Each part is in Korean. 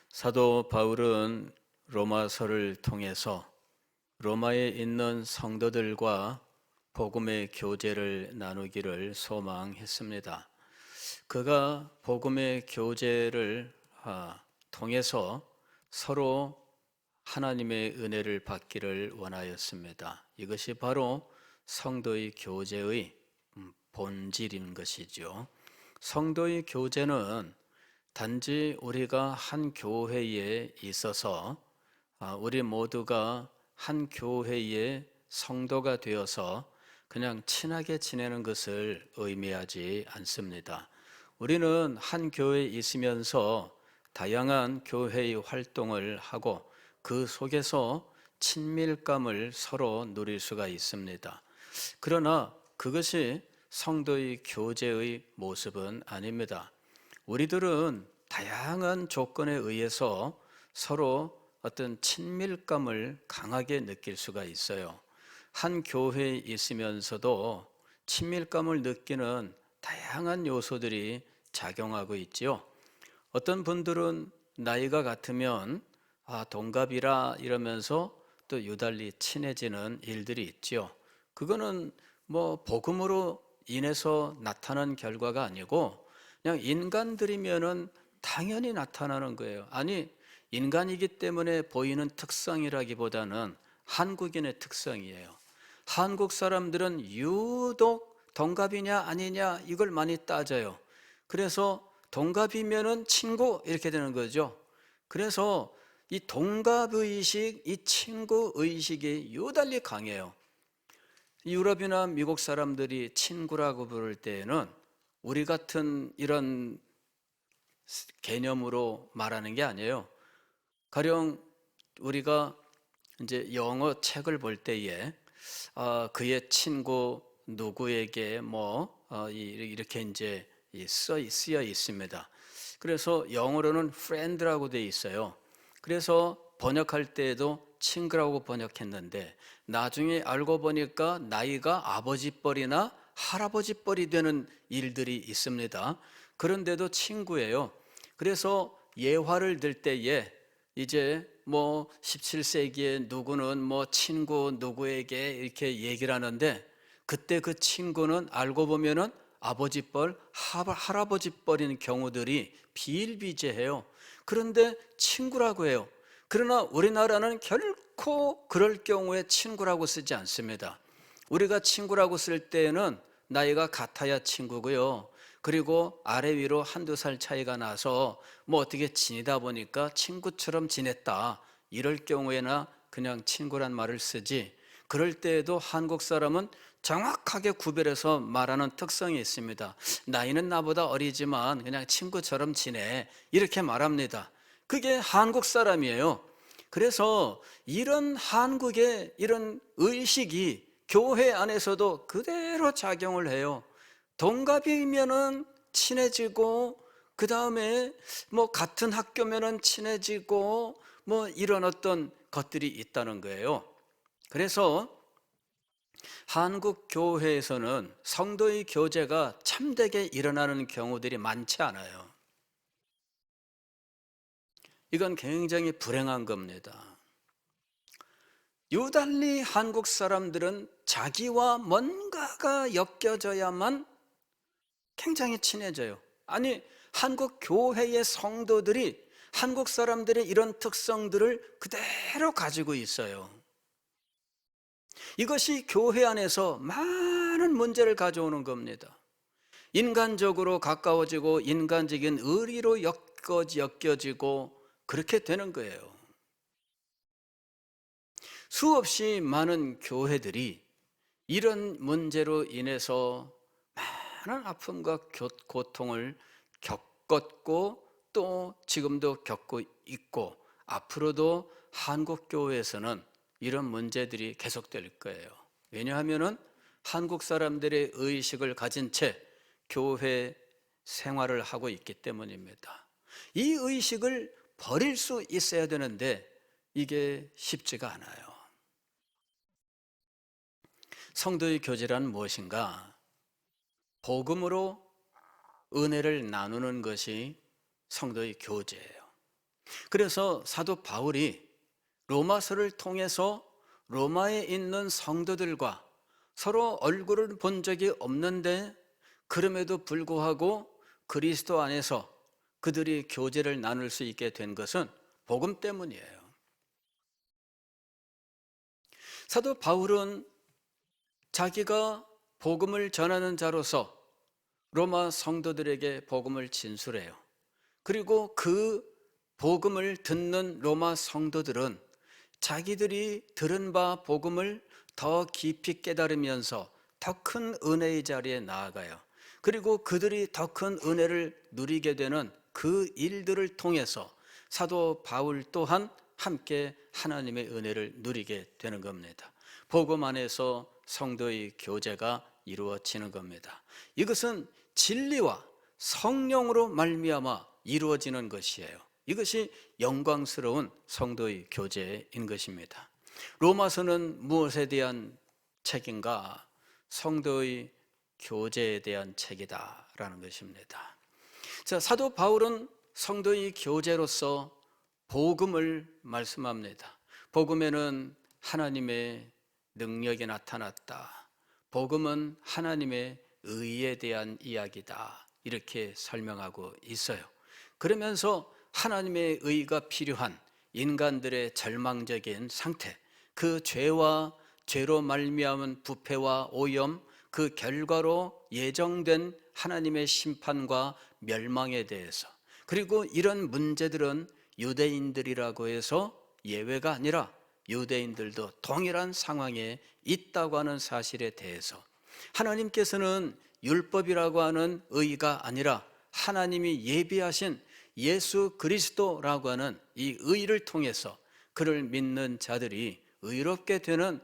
사도 바울은 로마서를 통해서 로마에 있는 성도들과 복음의 교제를 나누기를 소망했습니다. 그가 복음의 교제를 통해서 서로 하나님의 은혜를 받기를 원하였습니다. 이것이 바로 성도의 교제의 본질인 것이죠. 성도의 교제는 단지 우리가 한 교회에 있어서 우리 모두가 한 교회의 성도가 되어서 그냥 친하게 지내는 것을 의미하지 않습니다. 우리는 한 교회에 있으면서 다양한 교회의 활동을 하고 그 속에서 친밀감을 서로 누릴 수가 있습니다. 그러나 그것이 성도의 교제의 모습은 아닙니다. 우리들은 다양한 조건에 의해서 서로 어떤 친밀감을 강하게 느낄 수가 있어요. 한 교회에 있으면서도 친밀감을 느끼는 다양한 요소들이 작용하고 있지요. 어떤 분들은 나이가 같으면 동갑이라 이러면서 또 유달리 친해지는 일들이 있지요. 그거는 뭐 복음으로 인해서 나타난 결과가 아니고 그냥 인간들이면은 당연히 나타나는 거예요. 아니, 인간이기 때문에 보이는 특성이라기보다는 한국인의 특성이에요. 한국 사람들은 유독 동갑이냐 아니냐 이걸 많이 따져요. 그래서 동갑이면은 친구 이렇게 되는 거죠. 그래서 이 동갑의식, 이 친구의식이 유달리 강해요. 유럽이나 미국 사람들이 친구라고 부를 때에는 우리 같은 이런 개념으로 말하는 게 아니에요. 가령 우리가 이제 영어 책을 볼 때에 그의 친구 누구에게 이렇게 이제 쓰여 있습니다. 그래서 영어로는 friend라고 돼 있어요. 그래서 번역할 때에도 친구라고 번역했는데 나중에 알고 보니까 나이가 아버지 뻘이나 할아버지 뻘이 되는 일들이 있습니다. 그런데도 친구예요. 그래서 예화를 들 때에 이제 17세기에 누구는 친구 누구에게 이렇게 얘기를 하는데 그때 그 친구는 알고 보면은 아버지 뻘, 할아버지 뻘인 경우들이 비일비재해요. 그런데 친구라고 해요. 그러나 우리나라는 결코 그럴 경우에 친구라고 쓰지 않습니다. 우리가 친구라고 쓸 때에는 나이가 같아야 친구고요. 그리고 아래 위로 한두 살 차이가 나서 어떻게 지내다 보니까 친구처럼 지냈다. 이럴 경우에나 그냥 친구란 말을 쓰지. 그럴 때에도 한국 사람은 정확하게 구별해서 말하는 특성이 있습니다. 나이는 나보다 어리지만 그냥 친구처럼 지내. 이렇게 말합니다. 그게 한국 사람이에요. 그래서 이런 한국의 이런 의식이 교회 안에서도 그대로 작용을 해요. 동갑이면은 친해지고, 그 다음에 같은 학교면은 친해지고, 이런 어떤 것들이 있다는 거예요. 그래서 한국 교회에서는 성도의 교제가 참되게 일어나는 경우들이 많지 않아요. 이건 굉장히 불행한 겁니다. 유달리 한국 사람들은 자기와 뭔가가 엮여져야만 굉장히 친해져요. 아니, 한국 교회의 성도들이 한국 사람들의 이런 특성들을 그대로 가지고 있어요. 이것이 교회 안에서 많은 문제를 가져오는 겁니다. 인간적으로 가까워지고 인간적인 의리로 엮여지고 그렇게 되는 거예요. 수없이 많은 교회들이 이런 문제로 인해서 많은 아픔과 고통을 겪었고 또 지금도 겪고 있고 앞으로도 한국 교회에서는 이런 문제들이 계속될 거예요. 왜냐하면 한국 사람들의 의식을 가진 채 교회 생활을 하고 있기 때문입니다. 이 의식을 버릴 수 있어야 되는데 이게 쉽지가 않아요. 성도의 교제란 무엇인가? 복음으로 은혜를 나누는 것이 성도의 교제예요. 그래서 사도 바울이 로마서를 통해서 로마에 있는 성도들과 서로 얼굴을 본 적이 없는데 그럼에도 불구하고 그리스도 안에서 그들이 교제를 나눌 수 있게 된 것은 복음 때문이에요. 사도 바울은 자기가 복음을 전하는 자로서 로마 성도들에게 복음을 진술해요. 그리고 그 복음을 듣는 로마 성도들은 자기들이 들은 바 복음을 더 깊이 깨달으면서 더 큰 은혜의 자리에 나아가요. 그리고 그들이 더 큰 은혜를 누리게 되는 그 일들을 통해서 사도 바울 또한 함께 하나님의 은혜를 누리게 되는 겁니다. 복음 안에서 성도의 교제가 이루어지는 겁니다. 이것은 진리와 성령으로 말미암아 이루어지는 것이에요. 이것이 영광스러운 성도의 교제인 것입니다. 로마서는 무엇에 대한 책인가? 성도의 교제에 대한 책이다라는 것입니다. 자, 사도 바울은 성도의 교제로서 복음을 말씀합니다. 복음에는 하나님의 능력이 나타났다. 복음은 하나님의 의에 대한 이야기다. 이렇게 설명하고 있어요. 그러면서 하나님의 의가 필요한 인간들의 절망적인 상태, 그 죄와 죄로 말미암은 부패와 오염, 그 결과로 예정된 하나님의 심판과 멸망에 대해서, 그리고 이런 문제들은 유대인들이라고 해서 예외가 아니라 유대인들도 동일한 상황에 있다고 하는 사실에 대해서, 하나님께서는 율법이라고 하는 의가 아니라 하나님이 예비하신 예수 그리스도라고 하는 이 의를 통해서 그를 믿는 자들이 의롭게 되는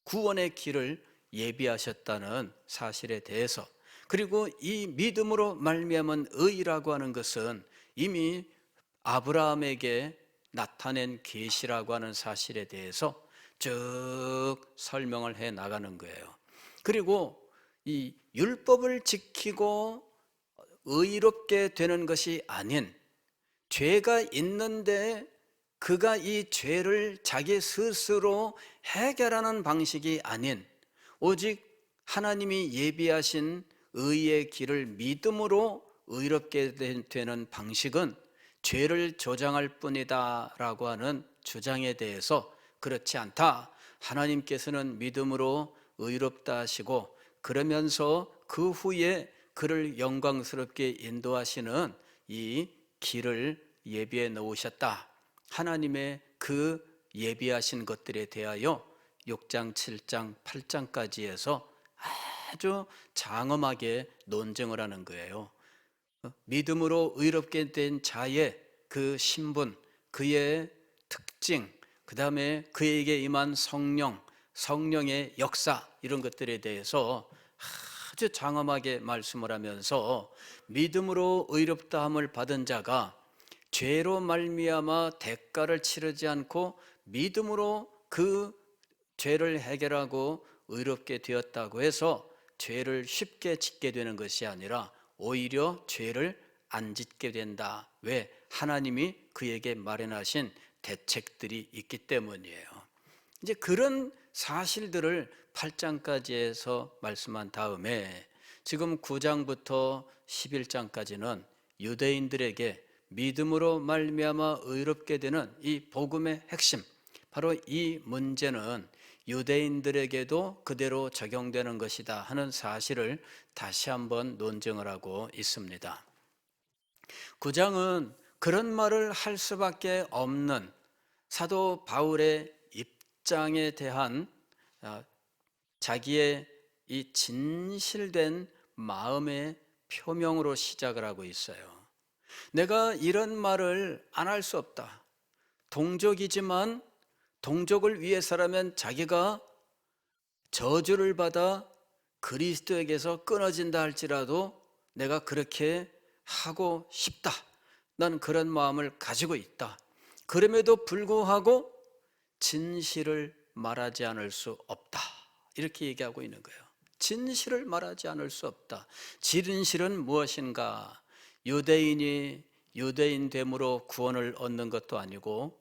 구원의 길을 예비하셨다는 사실에 대해서, 그리고 이 믿음으로 말미암은 의라고 하는 것은 이미 아브라함에게 나타낸 계시라고 하는 사실에 대해서 쭉 설명을 해 나가는 거예요. 그리고 이 율법을 지키고 의롭게 되는 것이 아닌, 죄가 있는데 그가 이 죄를 자기 스스로 해결하는 방식이 아닌, 오직 하나님이 예비하신 의의 길을 믿음으로 의롭게 되는 방식은 죄를 조장할 뿐이다 라고 하는 주장에 대해서 그렇지 않다. 하나님께서는 믿음으로 의롭다 하시고 그러면서 그 후에 그를 영광스럽게 인도하시는 이 길을 예비해 놓으셨다. 하나님의 그 예비하신 것들에 대하여 6장, 7장, 8장까지 해서 아주 장엄하게 논증을 하는 거예요. 믿음으로 의롭게 된 자의 그 신분, 그의 특징, 그 다음에 그에게 임한 성령, 성령의 역사, 이런 것들에 대해서 아주 장엄하게 말씀을 하면서 믿음으로 의롭다함을 받은 자가 죄로 말미암아 대가를 치르지 않고 믿음으로 그 죄를 해결하고 의롭게 되었다고 해서 죄를 쉽게 짓게 되는 것이 아니라 오히려 죄를 안 짓게 된다. 왜? 하나님이 그에게 마련하신 대책들이 있기 때문이에요. 이제 그런 사실들을 8장까지 해서 말씀한 다음에 지금 9장부터 11장까지는 유대인들에게 믿음으로 말미암아 의롭게 되는 이 복음의 핵심, 바로 이 문제는 유대인들에게도 그대로 적용되는 것이다 하는 사실을 다시 한번 논증을 하고 있습니다. 9장은 그런 말을 할 수밖에 없는 사도 바울의 입장에 대한 자기의 이 진실된 마음의 표명으로 시작을 하고 있어요. 내가 이런 말을 안 할 수 없다. 동족이지만 동족을 위해서라면 자기가 저주를 받아 그리스도에게서 끊어진다 할지라도 내가 그렇게 하고 싶다. 난 그런 마음을 가지고 있다. 그럼에도 불구하고 진실을 말하지 않을 수 없다. 이렇게 얘기하고 있는 거예요. 진실을 말하지 않을 수 없다. 진실은 무엇인가? 유대인이 유대인 됨으로 구원을 얻는 것도 아니고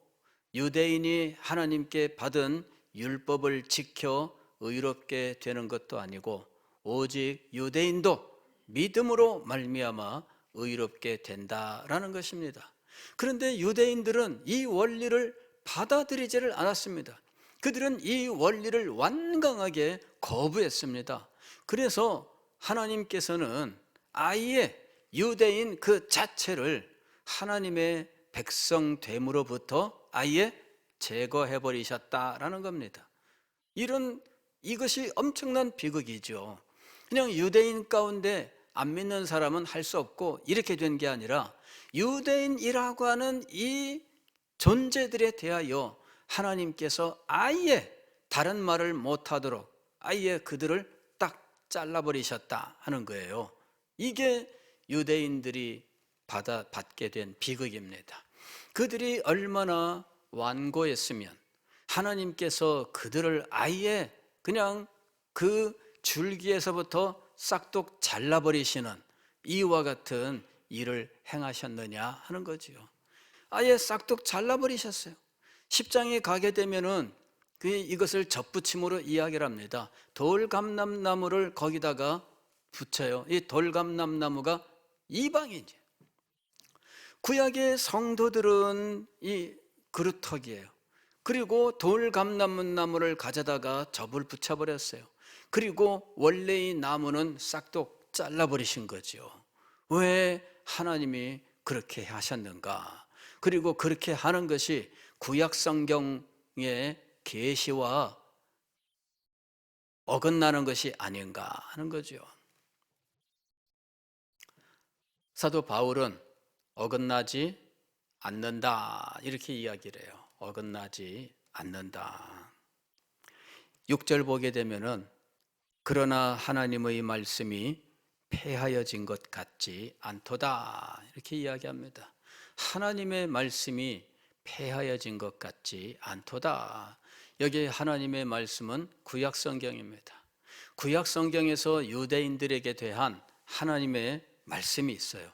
유대인이 하나님께 받은 율법을 지켜 의롭게 되는 것도 아니고 오직 유대인도 믿음으로 말미암아 의롭게 된다라는 것입니다. 그런데 유대인들은 이 원리를 받아들이지를 않았습니다. 그들은 이 원리를 완강하게 거부했습니다. 그래서 하나님께서는 아예 유대인 그 자체를 하나님의 백성됨으로부터 아예 제거해 버리셨다라는 겁니다. 이것이 엄청난 비극이죠. 그냥 유대인 가운데 안 믿는 사람은 할 수 없고 이렇게 된 게 아니라 유대인이라고 하는 이 존재들에 대하여 하나님께서 아예 다른 말을 못하도록 아예 그들을 딱 잘라버리셨다 하는 거예요. 이게 유대인들이 받게 된 비극입니다. 그들이 얼마나 완고했으면 하나님께서 그들을 아예 그냥 그 줄기에서부터 싹둑 잘라버리시는 이와 같은 일을 행하셨느냐 하는 거지요. 아예 싹둑 잘라버리셨어요. 10장에 가게 되면은 이것을 접붙임으로 이야기를 합니다. 돌감람나무를 거기다가 붙여요. 이 돌감람나무가 이방인이에요. 구약의 성도들은 이 그루터기예요. 그리고 돌감람나무를 가져다가 접을 붙여버렸어요. 그리고 원래의 나무는 싹둑 잘라버리신 거죠. 왜 하나님이 그렇게 하셨는가? 그리고 그렇게 하는 것이 구약 성경의 계시와 어긋나는 것이 아닌가 하는 거죠. 사도 바울은 어긋나지 않는다 이렇게 이야기를 해요. 어긋나지 않는다. 6절 보게 되면은 그러나 하나님의 말씀이 폐하여진 것 같지 않도다 이렇게 이야기합니다. 하나님의 말씀이 폐하여진 것 같지 않도다. 여기 하나님의 말씀은 구약 성경입니다. 구약 성경에서 유대인들에게 대한 하나님의 말씀이 있어요.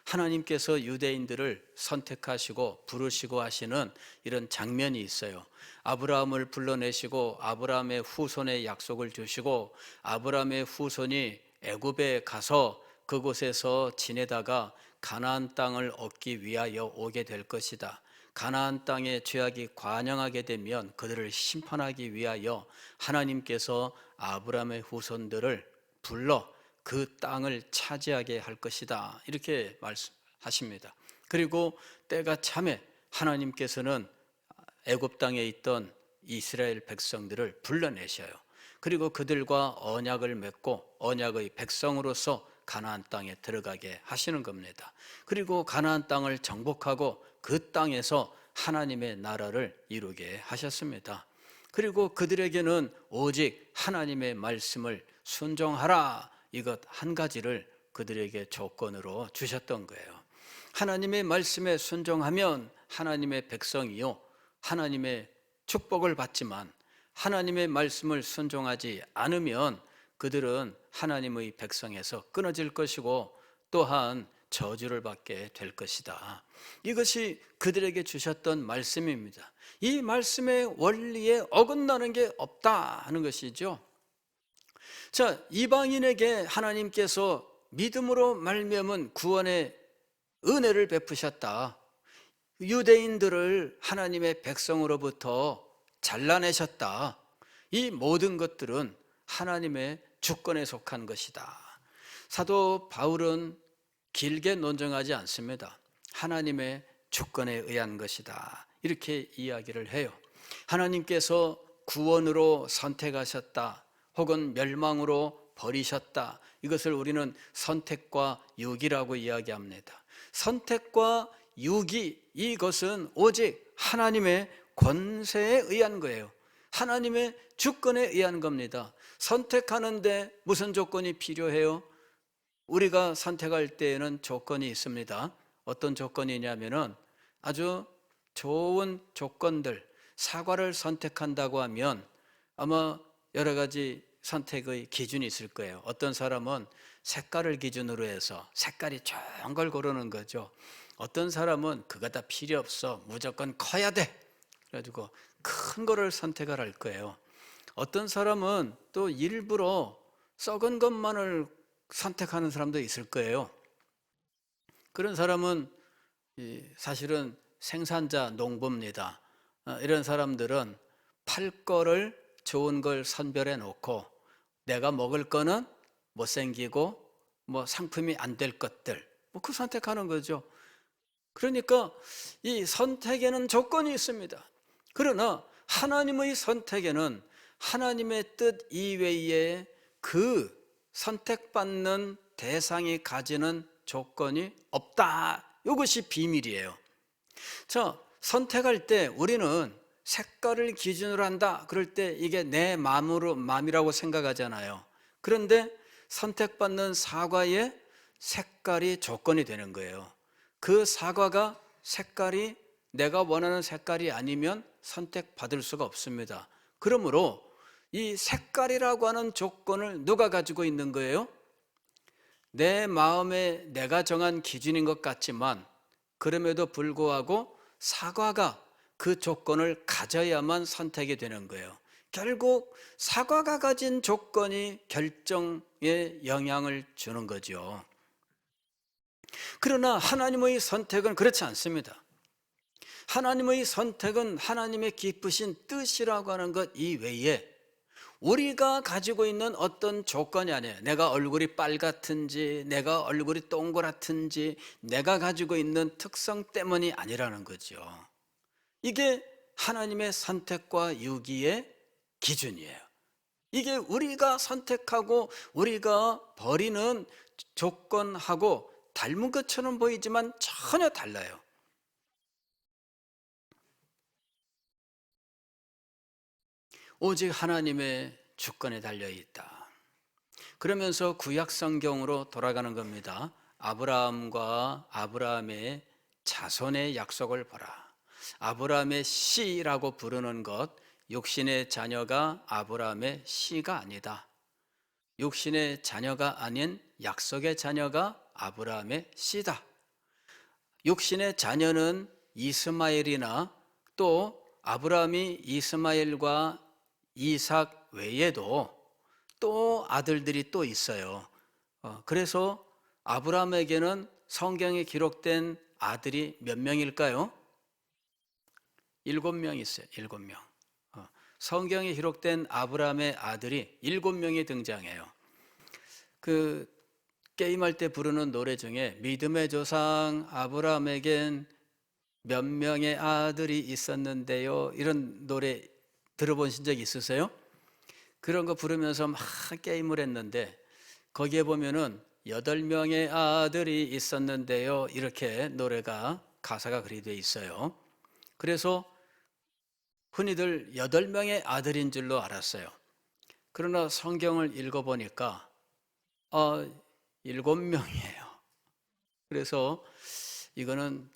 하나님께서 유대인들을 선택하시고 부르시고 하시는 이런 장면이 있어요. 아브라함을 불러내시고 아브라함의 후손의 약속을 주시고 아브라함의 후손이 애굽에 가서 그곳에서 지내다가 가나안 땅을 얻기 위하여 오게 될 것이다. 가나안 땅의 죄악이 관영하게 되면 그들을 심판하기 위하여 하나님께서 아브라함의 후손들을 불러 그 땅을 차지하게 할 것이다 이렇게 말씀하십니다. 그리고 때가 참에 하나님께서는 애굽 땅에 있던 이스라엘 백성들을 불러내셔요. 그리고 그들과 언약을 맺고 언약의 백성으로서 가나안 땅에 들어가게 하시는 겁니다. 그리고 가나안 땅을 정복하고 그 땅에서 하나님의 나라를 이루게 하셨습니다. 그리고 그들에게는 오직 하나님의 말씀을 순종하라 이것 한 가지를 그들에게 조건으로 주셨던 거예요. 하나님의 말씀에 순종하면 하나님의 백성이요 하나님의 축복을 받지만 하나님의 말씀을 순종하지 않으면 그들은 하나님의 백성에서 끊어질 것이고 또한 저주를 받게 될 것이다. 이것이 그들에게 주셨던 말씀입니다. 이 말씀의 원리에 어긋나는 게 없다 하는 것이죠. 자, 이방인에게 하나님께서 믿음으로 말미암은 구원의 은혜를 베푸셨다. 유대인들을 하나님의 백성으로부터 잘라내셨다. 이 모든 것들은 하나님의 주권에 속한 것이다. 사도 바울은 길게 논증하지 않습니다. 하나님의 주권에 의한 것이다. 이렇게 이야기를 해요. 하나님께서 구원으로 선택하셨다. 혹은 멸망으로 버리셨다. 이것을 우리는 선택과 유기라고 이야기합니다. 선택과 유기 이것은 오직 하나님의 권세에 의한 거예요. 하나님의 주권에 의한 겁니다. 선택하는데 무슨 조건이 필요해요? 우리가 선택할 때에는 조건이 있습니다. 어떤 조건이냐면은 아주 좋은 조건들, 사과를 선택한다고 하면 아마 여러 가지 선택의 기준이 있을 거예요. 어떤 사람은 색깔을 기준으로 해서 색깔이 좋은 걸 고르는 거죠. 어떤 사람은 그거 다 필요 없어, 무조건 커야 돼, 그래가지고 큰 거를 선택을 할 거예요. 어떤 사람은 또 일부러 썩은 것만을 선택하는 사람도 있을 거예요. 그런 사람은 사실은 생산자, 농부입니다. 이런 사람들은 팔 거를 좋은 걸 선별해 놓고 내가 먹을 거는 못생기고 뭐 상품이 안 될 것들, 뭐 그 선택하는 거죠. 그러니까 이 선택에는 조건이 있습니다. 그러나 하나님의 선택에는 하나님의 뜻 이외에 그 선택받는 대상이 가지는 조건이 없다. 이것이 비밀이에요. 자, 선택할 때 우리는 색깔을 기준으로 한다. 그럴 때 이게 내 마음이라고 생각하잖아요. 그런데 선택받는 사과의 색깔이 조건이 되는 거예요. 그 사과가 색깔이 내가 원하는 색깔이 아니면 선택받을 수가 없습니다. 그러므로 이 색깔이라고 하는 조건을 누가 가지고 있는 거예요? 내 마음에 내가 정한 기준인 것 같지만 그럼에도 불구하고 사과가 그 조건을 가져야만 선택이 되는 거예요. 결국 사과가 가진 조건이 결정에 영향을 주는 거죠. 그러나 하나님의 선택은 그렇지 않습니다. 하나님의 선택은 하나님의 기쁘신 뜻이라고 하는 것 이외에 우리가 가지고 있는 어떤 조건이 아니에요. 내가 얼굴이 빨갛든지 내가 얼굴이 동그랗든지 내가 가지고 있는 특성 때문이 아니라는 거죠. 이게 하나님의 선택과 유기의 기준이에요. 이게 우리가 선택하고 우리가 버리는 조건하고 닮은 것처럼 보이지만 전혀 달라요. 오직 하나님의 주권에 달려있다. 그러면서 구약 성경으로 돌아가는 겁니다. 아브라함과 아브라함의 자손의 약속을 보라. 아브라함의 씨라고 부르는 것, 육신의 자녀가 아브라함의 씨가 아니다. 육신의 자녀가 아닌 약속의 자녀가 아브라함의 씨다. 육신의 자녀는 이스마엘이나 또 아브라함이 이스마엘과 이삭 외에도 또 아들들이 또 있어요. 그래서 아브라함에게는 성경에 기록된 아들이 몇 명일까요? 7명 있어요. 7명. 성경에 기록된 아브라함의 아들이 7명이 등장해요. 그 게임할 때 부르는 노래 중에 믿음의 조상 아브라함에겐 몇 명의 아들이 있었는데요, 이런 노래 들어보신 적 있으세요? 그런 거 부르면서 막 게임을 했는데 거기에 보면은 8명의 아들이 있었는데요, 이렇게 노래가 가사가 그리 돼 있어요. 그래서 흔히들 8명의 아들인 줄로 알았어요. 그러나 성경을 읽어보니까 7명이에요. 그래서 이거는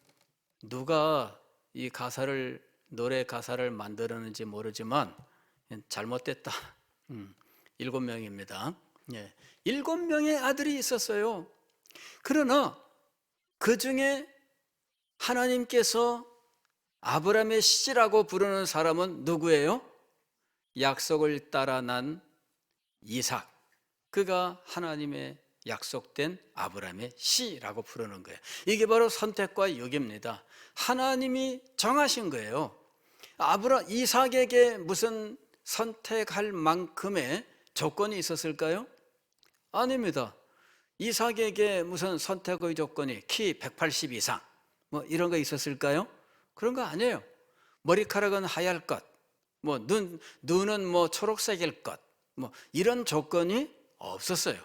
누가 이 가사를, 노래 가사를 만들었는지 모르지만 잘못됐다. 7명입니다. 예. 7명의 아들이 있었어요. 그러나 그 중에 하나님께서 아브라함의 씨라고 부르는 사람은 누구예요? 약속을 따라 난 이삭. 그가 하나님의 약속된 아브라함의 씨라고 부르는 거예요. 이게 바로 선택과 유기입니다. 하나님이 정하신 거예요. 이삭에게 무슨 선택할 만큼의 조건이 있었을까요? 아닙니다. 이삭에게 무슨 선택의 조건이 키 180 이상 뭐 이런 거 있었을까요? 그런 거 아니에요. 머리카락은 하얄 것, 뭐 눈은 뭐 초록색일 것, 뭐 이런 조건이 없었어요.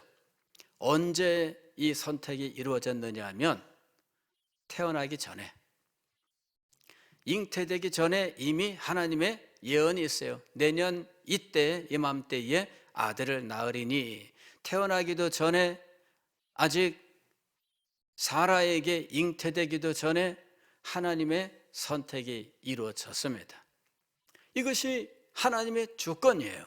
언제 이 선택이 이루어졌느냐 하면 태어나기 전에, 잉태되기 전에 이미 하나님의 예언이 있어요. 내년 이때 이맘때에 아들을 낳으리니. 태어나기도 전에, 아직 사라에게 잉태되기도 전에 하나님의 선택이 이루어졌습니다. 이것이 하나님의 주권이에요.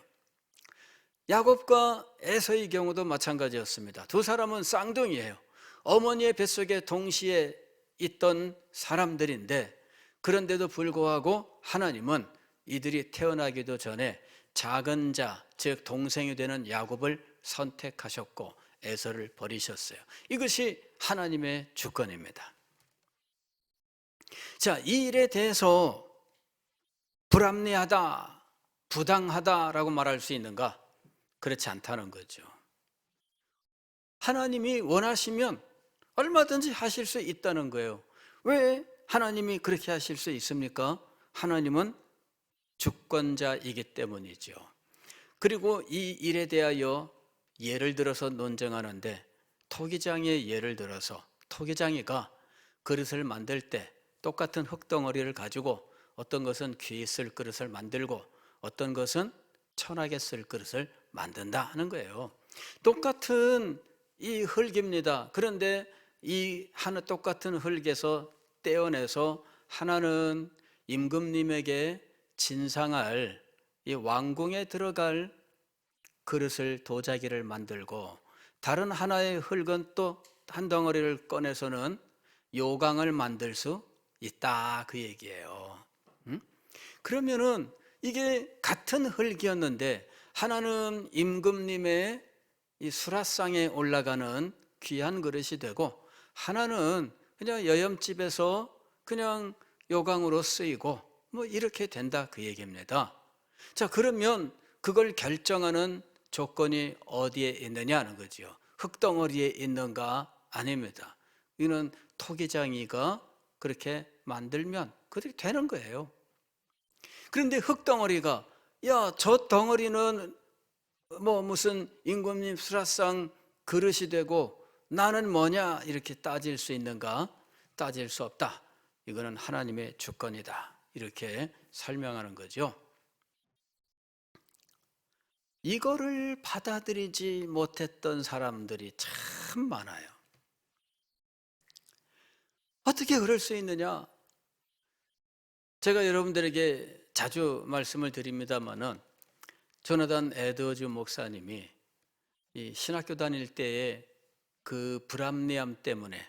야곱과 에서의 경우도 마찬가지였습니다. 두 사람은 쌍둥이에요. 어머니의 뱃속에 동시에 있던 사람들인데, 그런데도 불구하고 하나님은 이들이 태어나기도 전에 작은 자, 즉 동생이 되는 야곱을 선택하셨고 에서를 버리셨어요. 이것이 하나님의 주권입니다. 자, 이 일에 대해서 불합리하다, 부당하다라고 말할 수 있는가? 그렇지 않다는 거죠. 하나님이 원하시면 얼마든지 하실 수 있다는 거예요. 왜 하나님이 그렇게 하실 수 있습니까? 하나님은 주권자이기 때문이죠. 그리고 이 일에 대하여 예를 들어서 논쟁하는데, 토기장의 예를 들어서 토기장이가 그릇을 만들 때 똑같은 흙덩어리를 가지고 어떤 것은 귀히 쓸 그릇을 만들고 어떤 것은 천하게 쓸 그릇을 만든다 하는 거예요. 똑같은 이 흙입니다. 그런데 이 하나 똑같은 흙에서 떼어내서 하나는 임금님에게 진상할 이 왕궁에 들어갈 그릇을, 도자기를 만들고, 다른 하나의 흙은 또 한 덩어리를 꺼내서는 요강을 만들 수 있다, 그 얘기예요. 그러면은 이게 같은 흙이었는데 하나는 임금님의 이 수라상에 올라가는 귀한 그릇이 되고, 하나는 그냥 여염집에서 그냥 요강으로 쓰이고 뭐 이렇게 된다, 그 얘기입니다. 자, 그러면 그걸 결정하는 조건이 어디에 있느냐는 거죠. 흙덩어리에 있는가? 아닙니다. 이는 토기장이가 그렇게 만들면 그렇게 되는 거예요. 그런데 흙덩어리가, 야, 저 덩어리는 뭐 무슨 임금님 수라상 그릇이 되고 나는 뭐냐, 이렇게 따질 수 있는가? 따질 수 없다. 이거는 하나님의 주권이다, 이렇게 설명하는 거죠. 이거를 받아들이지 못했던 사람들이 참 많아요. 어떻게 그럴 수 있느냐? 제가 여러분들에게 자주 말씀을 드립니다마는, 조나단 에드워즈 목사님이 이 신학교 다닐 때에 그 불합리함 때문에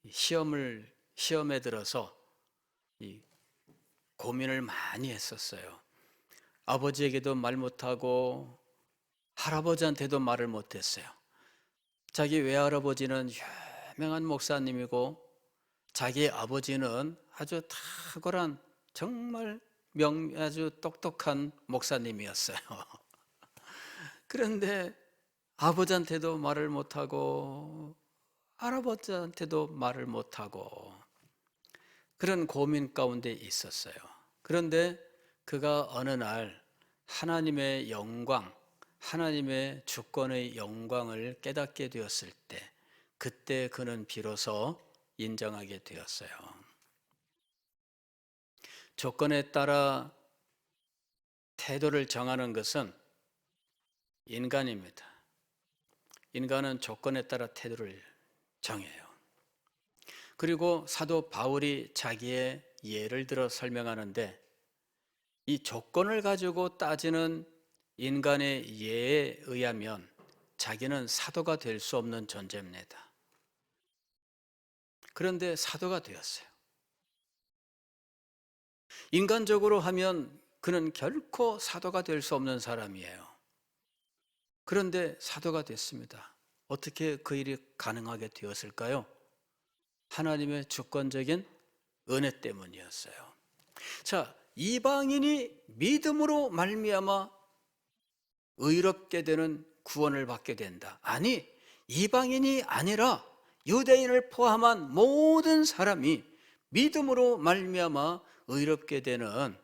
시험에 들어서 이 고민을 많이 했었어요. 아버지에게도 말 못하고 할아버지한테도 말을 못했어요. 자기 외할아버지는 유명한 목사님이고 자기 아버지는 아주 탁월한, 정말 아주 똑똑한 목사님이었어요. 그런데 아버지한테도 말을 못하고 할아버지한테도 말을 못하고 그런 고민 가운데 있었어요. 그런데 그가 어느 날 하나님의 영광, 하나님의 주권의 영광을 깨닫게 되었을 때, 그때 그는 비로소 인정하게 되었어요. 조건에 따라 태도를 정하는 것은 인간입니다. 인간은 조건에 따라 태도를 정해요. 그리고 사도 바울이 자기의 예를 들어 설명하는데, 이 조건을 가지고 따지는 인간의 예에 의하면 자기는 사도가 될 수 없는 존재입니다. 그런데 사도가 되었어요. 인간적으로 하면 그는 결코 사도가 될 수 없는 사람이에요. 그런데 사도가 됐습니다. 어떻게 그 일이 가능하게 되었을까요? 하나님의 주권적인 은혜 때문이었어요. 자, 이방인이 믿음으로 말미암아 의롭게 되는 구원을 받게 된다. 아니, 이방인이 아니라 유대인을 포함한 모든 사람이 믿음으로 말미암아 의롭게 되는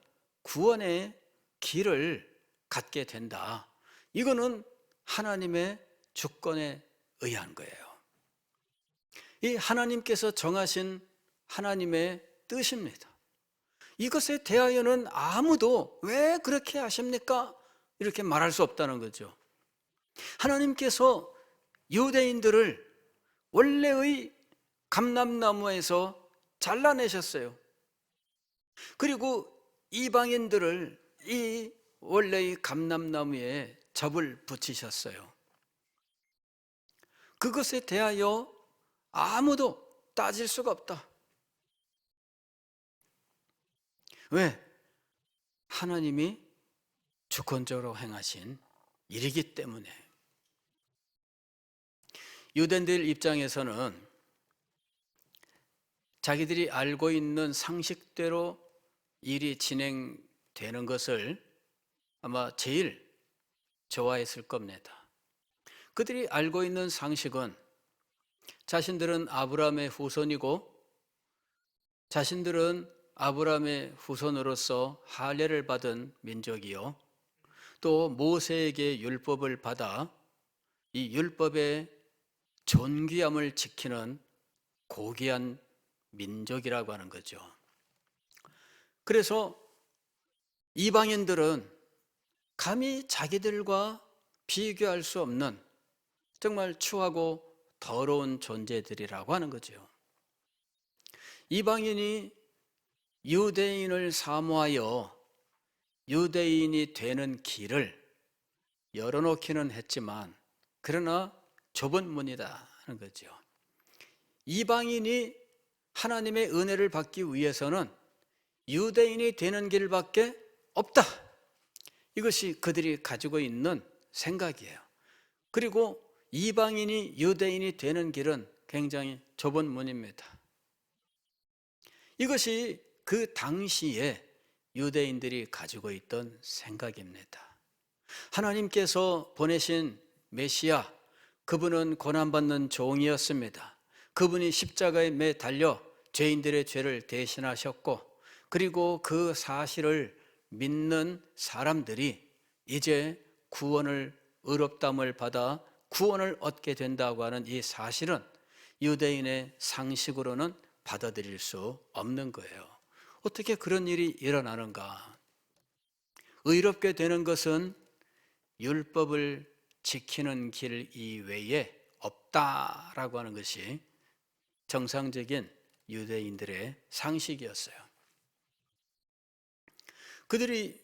구원의 길을 갖게 된다. 이거는 하나님의 주권에 의한 거예요. 이 하나님께서 정하신 하나님의 뜻입니다. 이것에 대하여는 아무도 왜 그렇게 하십니까? 이렇게 말할 수 없다는 거죠. 하나님께서 유대인들을 원래의 감람나무에서 잘라내셨어요. 그리고 이방인들을 이 원래의 감람나무에 접을 붙이셨어요. 그것에 대하여 아무도 따질 수가 없다. 왜? 하나님이 주권적으로 행하신 일이기 때문에. 유대인들 입장에서는 자기들이 알고 있는 상식대로 일이 진행되는 것을 아마 제일 좋아했을 겁니다. 그들이 알고 있는 상식은 자신들은 아브라함의 후손이고 자신들은 아브라함의 후손으로서 할례를 받은 민족이요, 또 모세에게 율법을 받아 이 율법의 존귀함을 지키는 고귀한 민족이라고 하는 거죠. 그래서 이방인들은 감히 자기들과 비교할 수 없는 정말 추하고 더러운 존재들이라고 하는 거죠. 이방인이 유대인을 사모하여 유대인이 되는 길을 열어놓기는 했지만 그러나 좁은 문이다 하는 거죠. 이방인이 하나님의 은혜를 받기 위해서는 유대인이 되는 길밖에 없다. 이것이 그들이 가지고 있는 생각이에요. 그리고 이방인이 유대인이 되는 길은 굉장히 좁은 문입니다. 이것이 그 당시에 유대인들이 가지고 있던 생각입니다. 하나님께서 보내신 메시아, 그분은 고난받는 종이었습니다. 그분이 십자가에 매달려 죄인들의 죄를 대신하셨고, 그리고 그 사실을 믿는 사람들이 이제 구원을, 의롭다함을 받아 구원을 얻게 된다고 하는 이 사실은 유대인의 상식으로는 받아들일 수 없는 거예요. 어떻게 그런 일이 일어나는가? 의롭게 되는 것은 율법을 지키는 길 이외에 없다라고 하는 것이 정상적인 유대인들의 상식이었어요. 그들이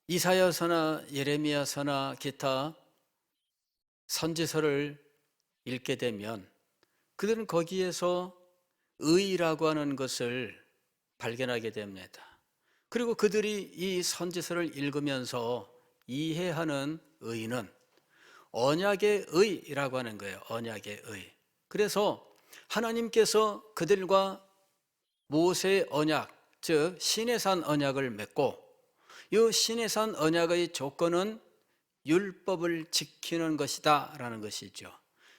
이사야서나 예레미야서나 기타 선지서를 읽게 되면 그들은 거기에서 의라고 하는 것을 발견하게 됩니다. 그리고 그들이 이 선지서를 읽으면서 이해하는 의는 언약의 의라고 하는 거예요. 언약의 의. 그래서 하나님께서 그들과 모세의 언약, 즉 시내산 언약을 맺고 이 시내산 언약의 조건은 율법을 지키는 것이다 라는 것이죠.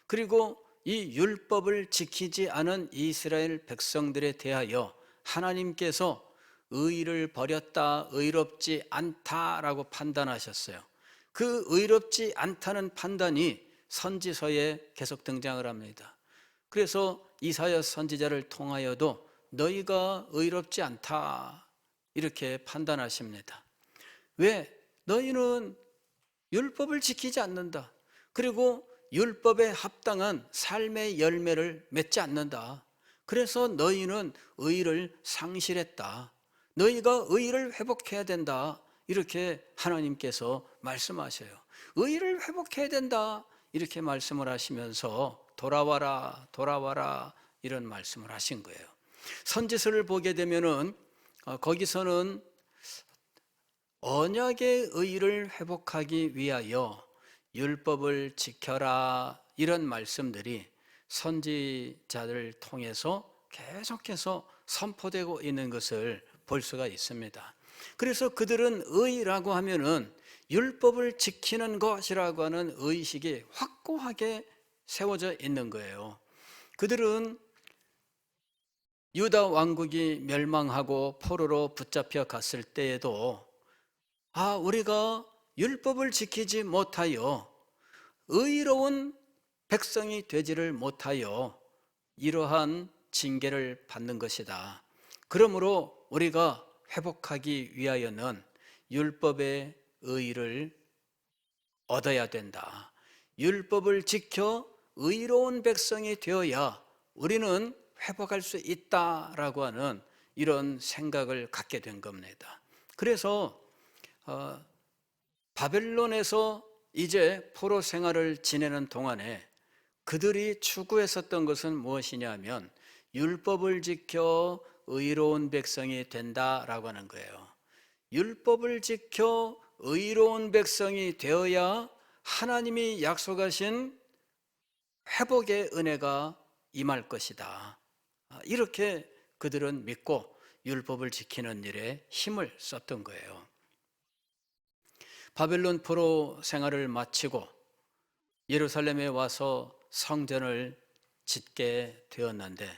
그리고 이 율법을 지키지 않은 이스라엘 백성들에 대하여 하나님께서 의를 버렸다, 의롭지 않다라고 판단하셨어요. 그 의롭지 않다는 판단이 선지서에 계속 등장을 합니다. 그래서 이사야 선지자를 통하여도 너희가 의롭지 않다 이렇게 판단하십니다. 왜? 너희는 율법을 지키지 않는다. 그리고 율법에 합당한 삶의 열매를 맺지 않는다. 그래서 너희는 의를 상실했다. 너희가 의를 회복해야 된다. 이렇게 하나님께서 말씀하셔요. 의를 회복해야 된다. 이렇게 말씀을 하시면서 돌아와라, 돌아와라 이런 말씀을 하신 거예요. 선지서를 보게 되면은 거기서는 언약의 의를 회복하기 위하여 율법을 지켜라 이런 말씀들이 선지자들을 통해서 계속해서 선포되고 있는 것을 볼 수가 있습니다. 그래서 그들은 의라고 하면은 율법을 지키는 것이라고 하는 의식이 확고하게 세워져 있는 거예요. 그들은 유다 왕국이 멸망하고 포로로 붙잡혀 갔을 때에도 우리가 율법을 지키지 못하여 의로운 백성이 되지를 못하여 이러한 징계를 받는 것이다. 그러므로 우리가 회복하기 위하여는 율법의 의를 얻어야 된다. 율법을 지켜 의로운 백성이 되어야 우리는 회복할 수 있다라고 하는 이런 생각을 갖게 된 겁니다. 그래서 바벨론에서 이제 포로 생활을 지내는 동안에 그들이 추구했었던 것은 무엇이냐면 율법을 지켜 의로운 백성이 된다라고 하는 거예요. 율법을 지켜 의로운 백성이 되어야 하나님이 약속하신 회복의 은혜가 임할 것이다. 이렇게 그들은 믿고 율법을 지키는 일에 힘을 썼던 거예요. 바벨론 포로 생활을 마치고 예루살렘에 와서 성전을 짓게 되었는데,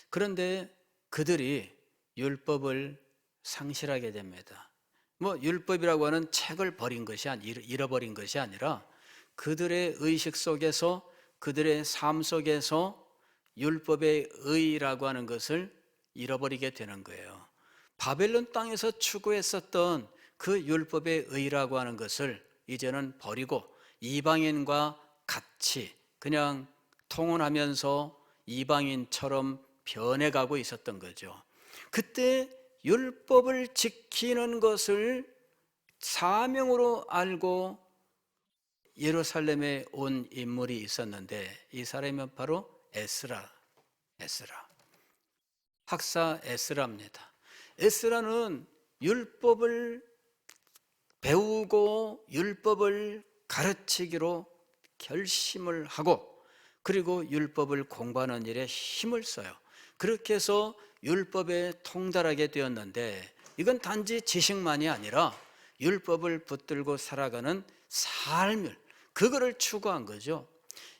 그런데 그들이 율법을 상실하게 됩니다. 율법이라고 하는 책을 잃어버린 것이 아니라 그들의 의식 속에서, 그들의 삶 속에서 율법의 의라고 하는 것을 잃어버리게 되는 거예요. 바벨론 땅에서 추구했었던 그 율법의 의라고 하는 것을 이제는 버리고 이방인과 같이 그냥 통혼하면서 이방인처럼 변해가고 있었던 거죠. 그때 율법을 지키는 것을 사명으로 알고 예루살렘에 온 인물이 있었는데, 이 사람이 바로 에스라 학사 에스라입니다. 에스라는 율법을 배우고 율법을 가르치기로 결심을 하고, 그리고 율법을 공부하는 일에 힘을 써요. 그렇게 해서 율법에 통달하게 되었는데, 이건 단지 지식만이 아니라 율법을 붙들고 살아가는 삶을, 그거를 추구한 거죠.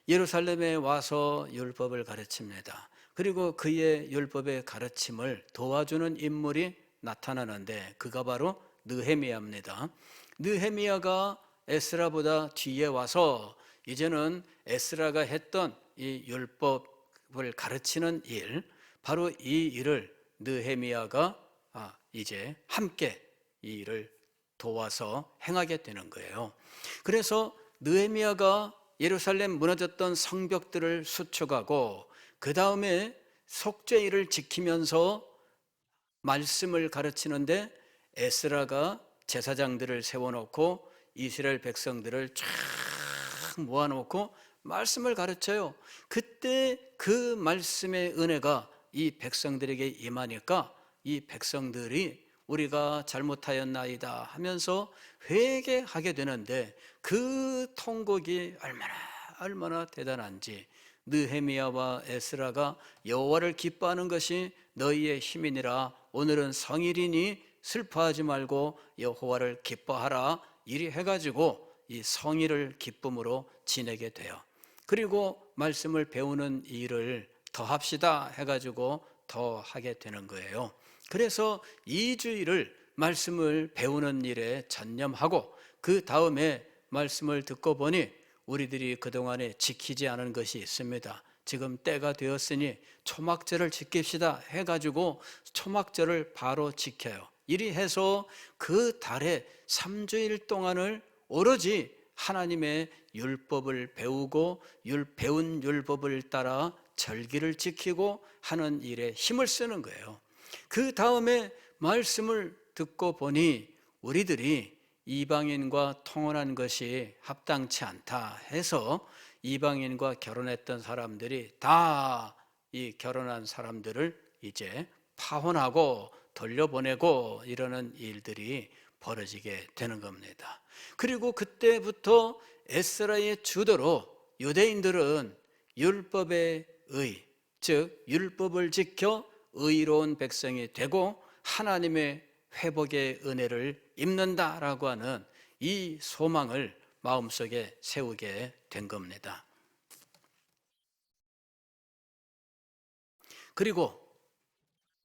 예루살렘에 와서 율법을 가르칩니다. 그리고 그의 율법의 가르침을 도와주는 인물이 나타나는데, 그가 바로 느헤미야입니다. 느헤미야가 에스라보다 뒤에 와서 이제는 에스라가 했던 이 율법을 가르치는 일, 바로 이 일을 느헤미야가 이제 함께 이 일을 도와서 행하게 되는 거예요. 그래서 느헤미야가 예루살렘 무너졌던 성벽들을 수축하고, 그 다음에 속죄일을 지키면서 말씀을 가르치는데, 에스라가 제사장들을 세워놓고 이스라엘 백성들을 쫙 모아놓고 말씀을 가르쳐요. 그때 그 말씀의 은혜가 이 백성들에게 임하니까 이 백성들이 우리가 잘못하였나이다 하면서 회개하게 되는데, 그 통곡이 얼마나 대단한지, 느헤미야와 에스라가 여호와를 기뻐하는 것이 너희의 힘이니라, 오늘은 성일이니 슬퍼하지 말고 여호와를 기뻐하라, 이리 해가지고 이 성일을 기쁨으로 지내게 돼요. 그리고 말씀을 배우는 일을 더 합시다 해가지고 더 하게 되는 거예요. 그래서 2주일을 말씀을 배우는 일에 전념하고, 그 다음에 말씀을 듣고 보니 우리들이 그동안에 지키지 않은 것이 있습니다. 지금 때가 되었으니 초막절을 지킵시다 해가지고 초막절을 바로 지켜요. 이리 해서 그 달에 3주일 동안을 오로지 하나님의 율법을 배우고 배운 율법을 따라 절기를 지키고 하는 일에 힘을 쓰는 거예요. 그 다음에 말씀을 듣고 보니 우리들이 이방인과 통혼한 것이 합당치 않다 해서 이방인과 결혼했던 사람들이 다 이 결혼한 사람들을 이제 파혼하고 돌려보내고 이러는 일들이 벌어지게 되는 겁니다. 그리고 그때부터 에스라의 주도로 유대인들은 율법의 의, 즉 율법을 지켜 의로운 백성이 되고 하나님의 회복의 은혜를 입는다라고 하는 이 소망을 마음속에 세우게 된 겁니다. 그리고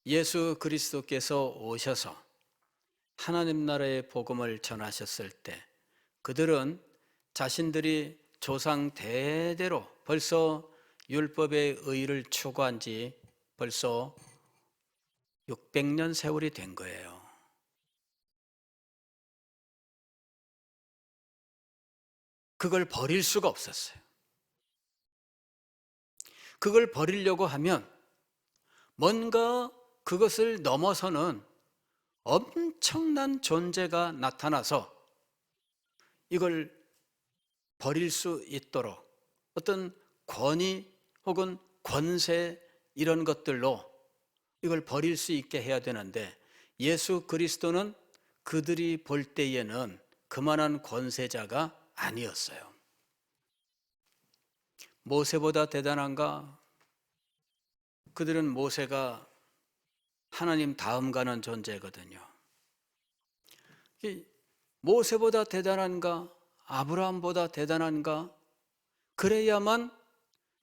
예수 그리스도께서 오셔서 하나님 나라의 복음을 전하셨을 때 그들은 자신들이 조상 대대로 벌써 율법의 의를 추구한 지 벌써 600년 세월이 된 거예요. 그걸 버릴 수가 없었어요. 그걸 버리려고 하면 뭔가 그것을 넘어서는 엄청난 존재가 나타나서 이걸 버릴 수 있도록 어떤 권위 혹은 권세 이런 것들로 이걸 버릴 수 있게 해야 되는데 예수 그리스도는 그들이 볼 때에는 그만한 권세자가 아니었어요. 모세보다 대단한가? 그들은 모세가 하나님 다음 가는 존재거든요. 모세보다 대단한가? 아브라함보다 대단한가? 그래야만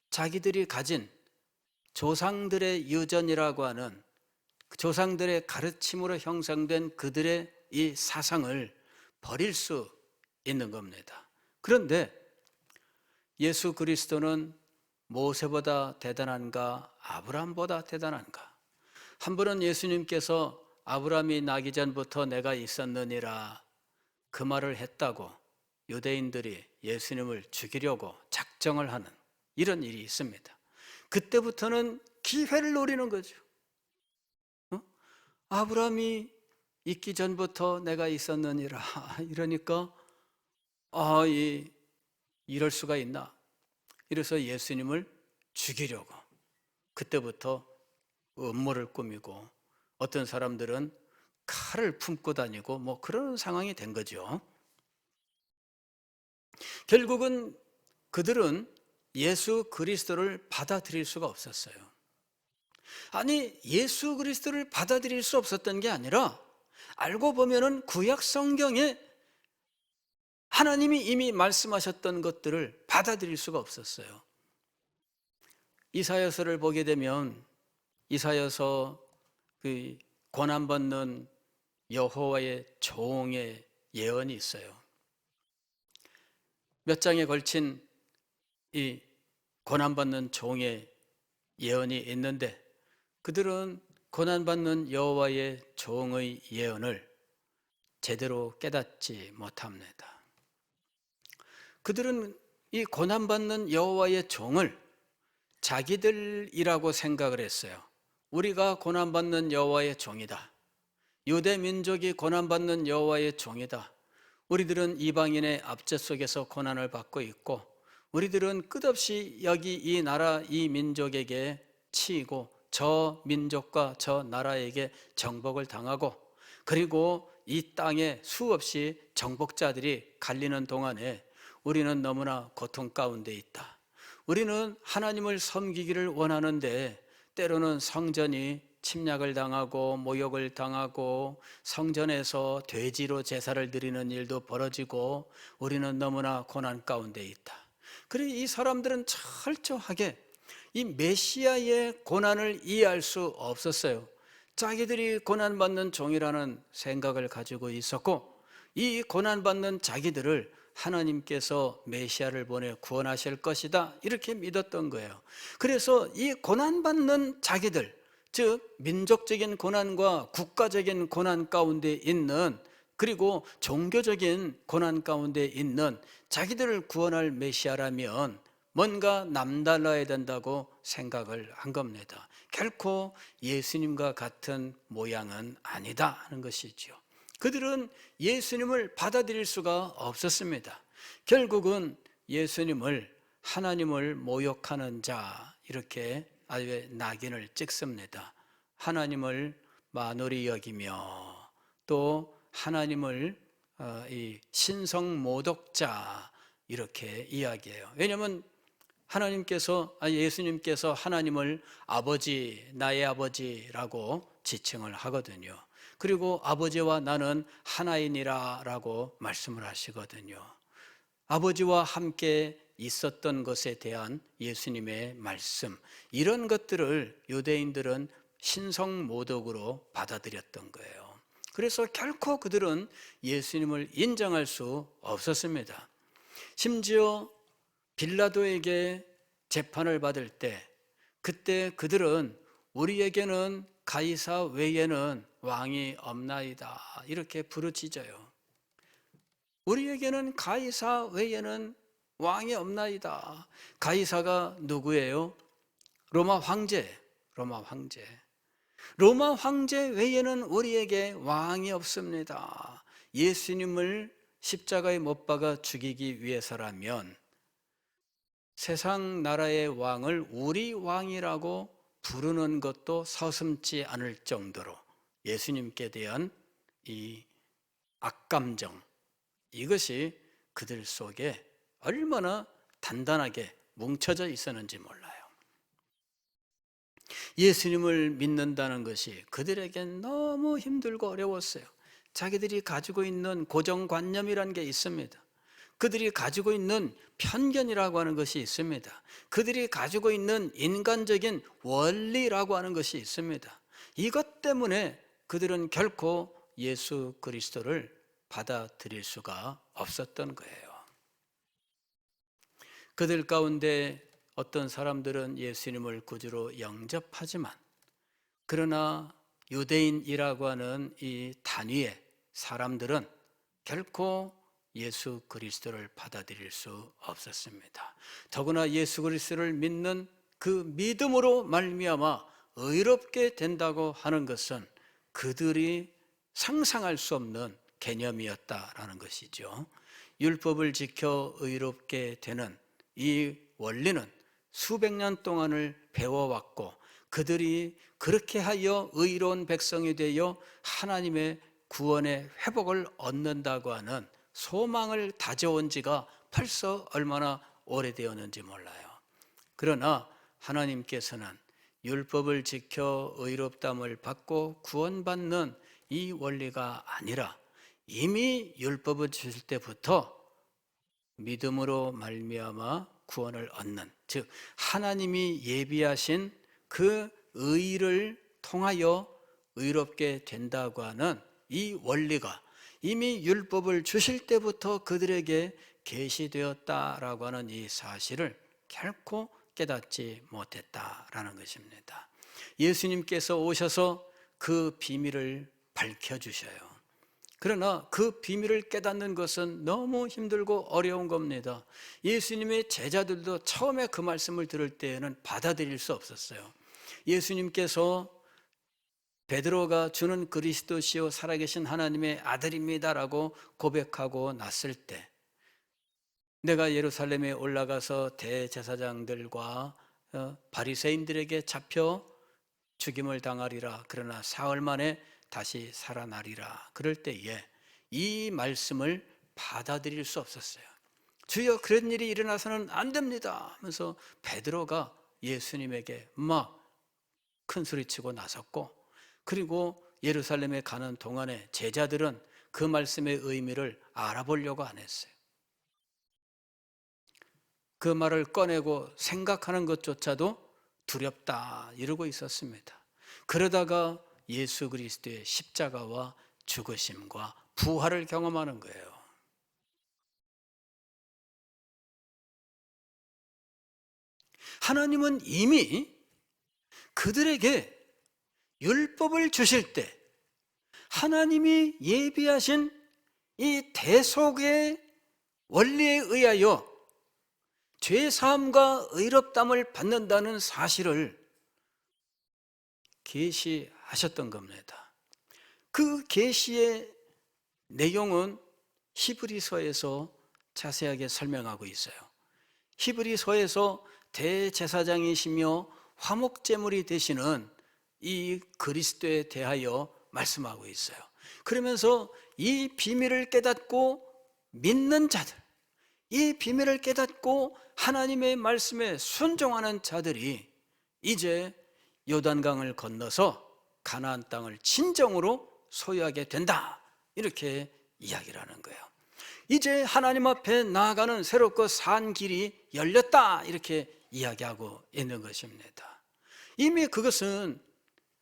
자기들이 가진 조상들의 유전이라고 하는 조상들의 가르침으로 형성된 그들의 이 사상을 버릴 수 있는 겁니다. 그런데 예수 그리스도는 모세보다 대단한가? 아브라함보다 대단한가? 한 번은 예수님께서 아브라함이 나기 전부터 내가 있었느니라 그 말을 했다고 유대인들이 예수님을 죽이려고 작정을 하는 이런 일이 있습니다. 그때부터는 기회를 노리는 거죠. 아브라함이 있기 전부터 내가 있었느니라 이러니까 이럴 수가 있나? 이래서 예수님을 죽이려고 그때부터 음모를 꾸미고 어떤 사람들은 칼을 품고 다니고 뭐 그런 상황이 된 거죠. 결국은 그들은 예수 그리스도를 받아들일 수가 없었어요. 아니, 예수 그리스도를 받아들일 수 없었던 게 아니라 알고 보면은 구약 성경에 하나님이 이미 말씀하셨던 것들을 받아들일 수가 없었어요. 이사야서를 보게 되면 이사야서 그 고난받는 여호와의 종의 예언이 있어요. 몇 장에 걸친 이 고난받는 종의 예언이 있는데 그들은 고난받는 여호와의 종의 예언을 제대로 깨닫지 못합니다. 그들은 이 고난받는 여호와의 종을 자기들이라고 생각을 했어요. 우리가 고난받는 여호와의 종이다. 유대 민족이 고난받는 여호와의 종이다. 우리들은 이방인의 압제 속에서 고난을 받고 있고 우리들은 끝없이 여기 이 나라 이 민족에게 치이고 저 민족과 저 나라에게 정복을 당하고 그리고 이 땅에 수없이 정복자들이 갈리는 동안에 우리는 너무나 고통 가운데 있다. 우리는 하나님을 섬기기를 원하는데 때로는 성전이 침략을 당하고 모욕을 당하고 성전에서 돼지로 제사를 드리는 일도 벌어지고 우리는 너무나 고난 가운데 있다. 그래 이 사람들은 철저하게 이 메시아의 고난을 이해할 수 없었어요. 자기들이 고난받는 종이라는 생각을 가지고 있었고 이 고난받는 자기들을 하나님께서 메시아를 보내 구원하실 것이다 이렇게 믿었던 거예요. 그래서 이 고난받는 자기들, 즉 민족적인 고난과 국가적인 고난 가운데 있는 그리고 종교적인 고난 가운데 있는 자기들을 구원할 메시아라면 뭔가 남달라야 된다고 생각을 한 겁니다. 결코 예수님과 같은 모양은 아니다 하는 것이죠. 그들은 예수님을 받아들일 수가 없었습니다. 결국은 예수님을 하나님을 모욕하는 자 이렇게 아예 낙인을 찍습니다. 하나님을 만홀히 여기며 또 하나님을 이 신성 모독자 이렇게 이야기해요. 왜냐하면 예수님께서 하나님을 아버지, 나의 아버지라고 지칭을 하거든요. 그리고 아버지와 나는 하나이니라 라고 말씀을 하시거든요. 아버지와 함께 있었던 것에 대한 예수님의 말씀, 이런 것들을 유대인들은 신성모독으로 받아들였던 거예요. 그래서 결코 그들은 예수님을 인정할 수 없었습니다. 심지어 빌라도에게 재판을 받을 때 그때 그들은 우리에게는 가이사 외에는 왕이 없나이다 이렇게 부르짖어요. 우리에게는 가이사 외에는 왕이 없나이다. 가이사가 누구예요? 로마 황제. 로마 황제 외에는 우리에게 왕이 없습니다. 예수님을 십자가에 못 박아 죽이기 위해서라면 세상 나라의 왕을 우리 왕이라고 부르는 것도 서슴지 않을 정도로 예수님께 대한 이 악감정, 이것이 그들 속에 얼마나 단단하게 뭉쳐져 있었는지 몰라요. 예수님을 믿는다는 것이 그들에겐 너무 힘들고 어려웠어요. 자기들이 가지고 있는 고정관념이라는 게 있습니다. 그들이 가지고 있는 편견이라고 하는 것이 있습니다. 그들이 가지고 있는 인간적인 원리라고 하는 것이 있습니다. 이것 때문에 그들은 결코 예수 그리스도를 받아들일 수가 없었던 거예요. 그들 가운데 어떤 사람들은 예수님을 구주로 영접하지만, 그러나 유대인이라고 하는 이 단위의 사람들은 결코 예수 그리스도를 받아들일 수 없었습니다. 더구나 예수 그리스도를 믿는 그 믿음으로 말미암아 의롭게 된다고 하는 것은 그들이 상상할 수 없는 개념이었다라는 것이죠. 율법을 지켜 의롭게 되는 이 원리는 수백 년 동안을 배워왔고, 그들이 그렇게 하여 의로운 백성이 되어 하나님의 구원의 회복을 얻는다고 하는 소망을 다져온 지가 벌써 얼마나 오래되었는지 몰라요. 그러나 하나님께서는 율법을 지켜 의롭다함을 받고 구원받는 이 원리가 아니라 이미 율법을 주실 때부터 믿음으로 말미암아 구원을 얻는, 즉 하나님이 예비하신 그 의를 통하여 의롭게 된다고 하는 이 원리가 이미 율법을 주실 때부터 그들에게 계시되었다라고 하는 이 사실을 결코 깨닫지 못했다라는 것입니다. 예수님께서 오셔서 그 비밀을 밝혀주셔요. 그러나 그 비밀을 깨닫는 것은 너무 힘들고 어려운 겁니다. 예수님의 제자들도 처음에 그 말씀을 들을 때에는 받아들일 수 없었어요. 예수님께서 베드로가 주는 그리스도시요 살아계신 하나님의 아들입니다라고 고백하고 났을 때, 내가 예루살렘에 올라가서 대제사장들과 바리새인들에게 잡혀 죽임을 당하리라, 그러나 사흘 만에 다시 살아나리라, 그럴 때에 이 말씀을 받아들일 수 없었어요. 주여, 그런 일이 일어나서는 안 됩니다 하면서 베드로가 예수님에게 막 큰 소리치고 나섰고, 그리고 예루살렘에 가는 동안에 제자들은 그 말씀의 의미를 알아보려고 안 했어요. 그 말을 꺼내고 생각하는 것조차도 두렵다 이러고 있었습니다. 그러다가 예수 그리스도의 십자가와 죽으심과 부활을 경험하는 거예요. 하나님은 이미 그들에게 율법을 주실 때 하나님이 예비하신 이 대속의 원리에 의하여 죄사함과 의롭다함을 받는다는 사실을 계시하셨던 겁니다. 그 계시의 내용은 히브리서에서 자세하게 설명하고 있어요. 히브리서에서 대제사장이시며 화목제물이 되시는 이 그리스도에 대하여 말씀하고 있어요. 그러면서 이 비밀을 깨닫고 믿는 자들, 이 비밀을 깨닫고 하나님의 말씀에 순종하는 자들이 이제 요단강을 건너서 가나안 땅을 진정으로 소유하게 된다, 이렇게 이야기를 하는 거예요. 이제 하나님 앞에 나아가는 새롭고 산 길이 열렸다, 이렇게 이야기하고 있는 것입니다. 이미 그것은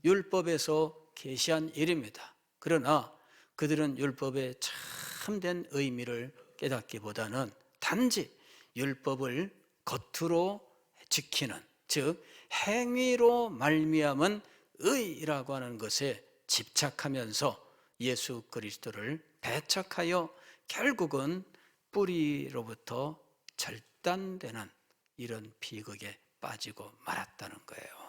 율법에서 계시한 일입니다. 그러나 그들은 율법의 참된 의미를 깨닫기보다는 단지 율법을 겉으로 지키는, 즉 행위로 말미암은 의라고 하는 것에 집착하면서 예수 그리스도를 배척하여 결국은 뿌리로부터 절단되는 이런 비극에 빠지고 말았다는 거예요.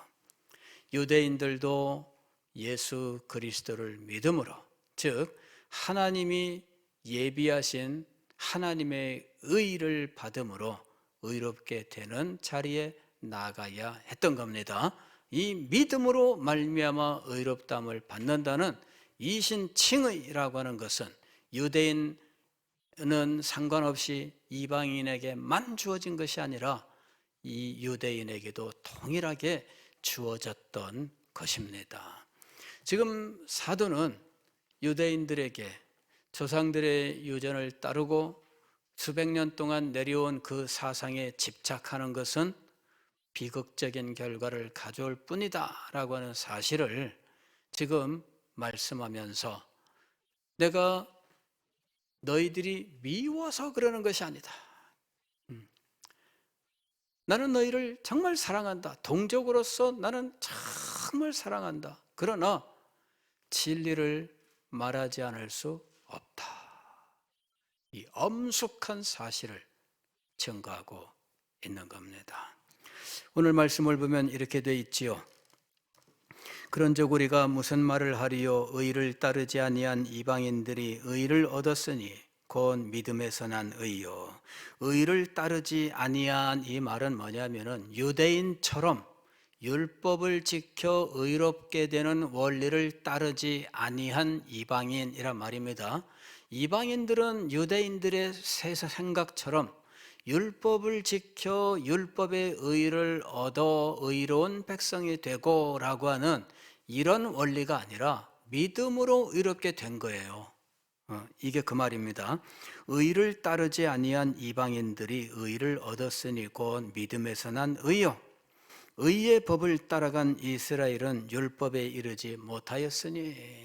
유대인들도 예수 그리스도를 믿음으로, 즉 하나님이 예비하신 하나님의 의를 받음으로 의롭게 되는 자리에 나가야 했던 겁니다. 이 믿음으로 말미암아 의롭다함을 받는다는 이신칭의라고 하는 것은 유대인은 상관없이 이방인에게만 주어진 것이 아니라 이 유대인에게도 동일하게 주어졌던 것입니다. 지금 사도는 유대인들에게 조상들의 유전을 따르고 수백 년 동안 내려온 그 사상에 집착하는 것은 비극적인 결과를 가져올 뿐이다 라고 하는 사실을 지금 말씀하면서 내가 너희들이 미워서 그러는 것이 아니다. 나는 너희를 정말 사랑한다. 동족으로서 나는 정말 사랑한다. 그러나 진리를 말하지 않을 수 없다. 이 엄숙한 사실을 증거하고 있는 겁니다. 오늘 말씀을 보면 이렇게 돼 있지요. 그런즉 우리가 무슨 말을 하리요? 의를 따르지 아니한 이방인들이 의를 얻었으니 곧 믿음에서 난 의요. 의를 따르지 아니한 이 말은 뭐냐면은 유대인처럼 율법을 지켜 의롭게 되는 원리를 따르지 아니한 이방인이란 말입니다. 이방인들은 유대인들의 생각처럼 율법을 지켜 율법의 의를 얻어 의로운 백성이 되고 라고 하는 이런 원리가 아니라 믿음으로 의롭게 된 거예요. 이게 그 말입니다. 의를 따르지 아니한 이방인들이 의를 얻었으니 곧 믿음에서 난 의요. 의의 법을 따라간 이스라엘은 율법에 이르지 못하였으니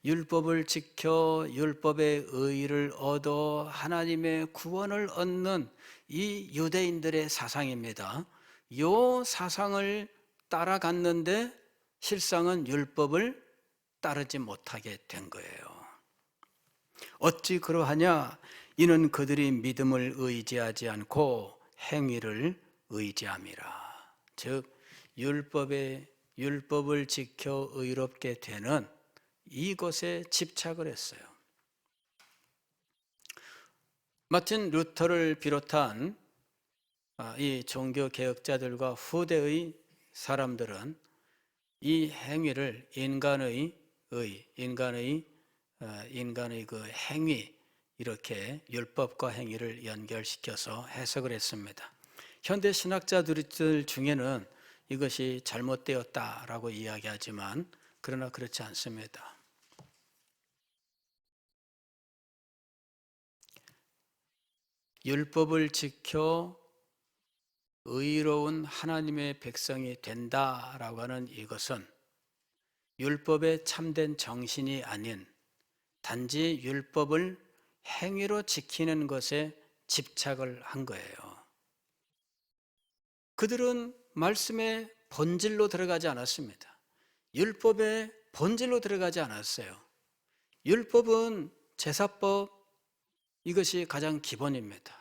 율법을 지켜 율법의 의를 얻어 하나님의 구원을 얻는 이 유대인들의 사상입니다. 이 사상을 따라갔는데 실상은 율법을 따르지 못하게 된 거예요. 어찌 그러하냐? 이는 그들이 믿음을 의지하지 않고 행위를 의지함이라. 즉 율법을 지켜 의롭게 되는 이것에 집착을 했어요. 마틴 루터를 비롯한 이 종교 개혁자들과 후대의 사람들은 이 행위를 인간의 그 행위, 이렇게 율법과 행위를 연결시켜서 해석을 했습니다. 현대 신학자들 중에는 이것이 잘못되었다라고 이야기하지만 그러나 그렇지 않습니다. 율법을 지켜 의로운 하나님의 백성이 된다라고 하는 이것은 율법의 참된 정신이 아닌 단지 율법을 행위로 지키는 것에 집착을 한 거예요. 그들은 말씀의 본질로 들어가지 않았습니다. 율법의 본질로 들어가지 않았어요. 율법은 제사법, 이것이 가장 기본입니다.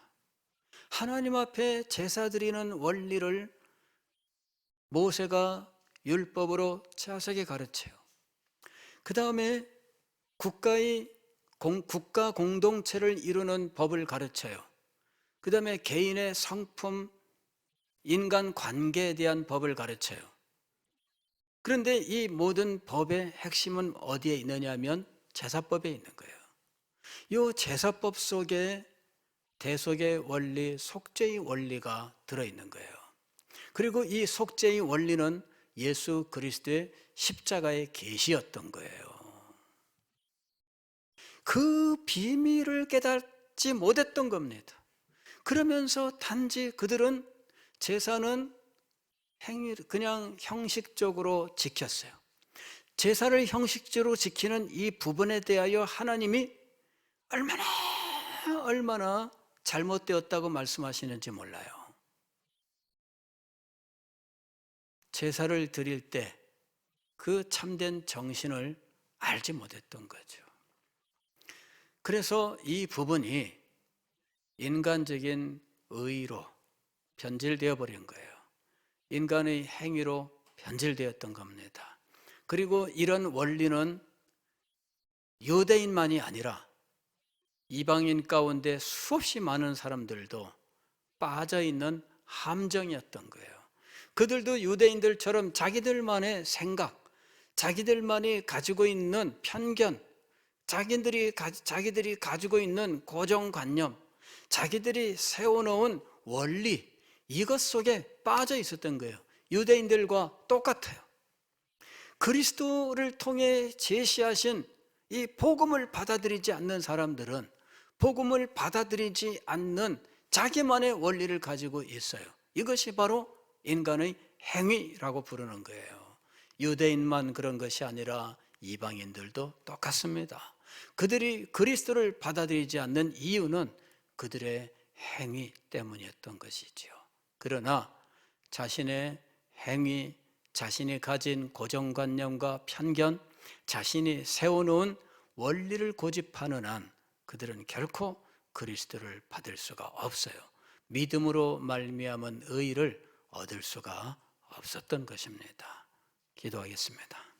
하나님 앞에 제사 드리는 원리를 모세가 율법으로 자세하게 가르쳐요. 그 다음에 국가 공동체를 이루는 법을 가르쳐요. 그 다음에 개인의 성품, 인간 관계에 대한 법을 가르쳐요. 그런데 이 모든 법의 핵심은 어디에 있느냐면 제사법에 있는 거예요. 이 제사법 속에 대속의 원리, 속죄의 원리가 들어있는 거예요. 그리고 이 속죄의 원리는 예수 그리스도의 십자가의 계시였던 거예요. 그 비밀을 깨닫지 못했던 겁니다. 그러면서 단지 그들은 제사는 그냥 형식적으로 지켰어요. 제사를 형식적으로 지키는 이 부분에 대하여 하나님이 얼마나 잘못되었다고 말씀하시는지 몰라요. 제사를 드릴 때 그 참된 정신을 알지 못했던 거죠. 그래서 이 부분이 인간적인 의로 변질되어 버린 거예요. 인간의 행위로 변질되었던 겁니다. 그리고 이런 원리는 유대인만이 아니라 이방인 가운데 수없이 많은 사람들도 빠져 있는 함정이었던 거예요. 그들도 유대인들처럼 자기들만의 생각, 자기들만이 가지고 있는 편견, 자기들이 가지고 있는 고정관념, 자기들이 세워놓은 원리, 이것 속에 빠져 있었던 거예요. 유대인들과 똑같아요. 그리스도를 통해 제시하신 이 복음을 받아들이지 않는 사람들은 복음을 받아들이지 않는 자기만의 원리를 가지고 있어요. 이것이 바로 인간의 행위라고 부르는 거예요. 유대인만 그런 것이 아니라 이방인들도 똑같습니다. 그들이 그리스도를 받아들이지 않는 이유는 그들의 행위 때문이었던 것이지요. 그러나 자신의 행위, 자신이 가진 고정관념과 편견, 자신이 세워놓은 원리를 고집하는 한 그들은 결코 그리스도를 받을 수가 없어요. 믿음으로 말미암은 의를 얻을 수가 없었던 것입니다. 기도하겠습니다.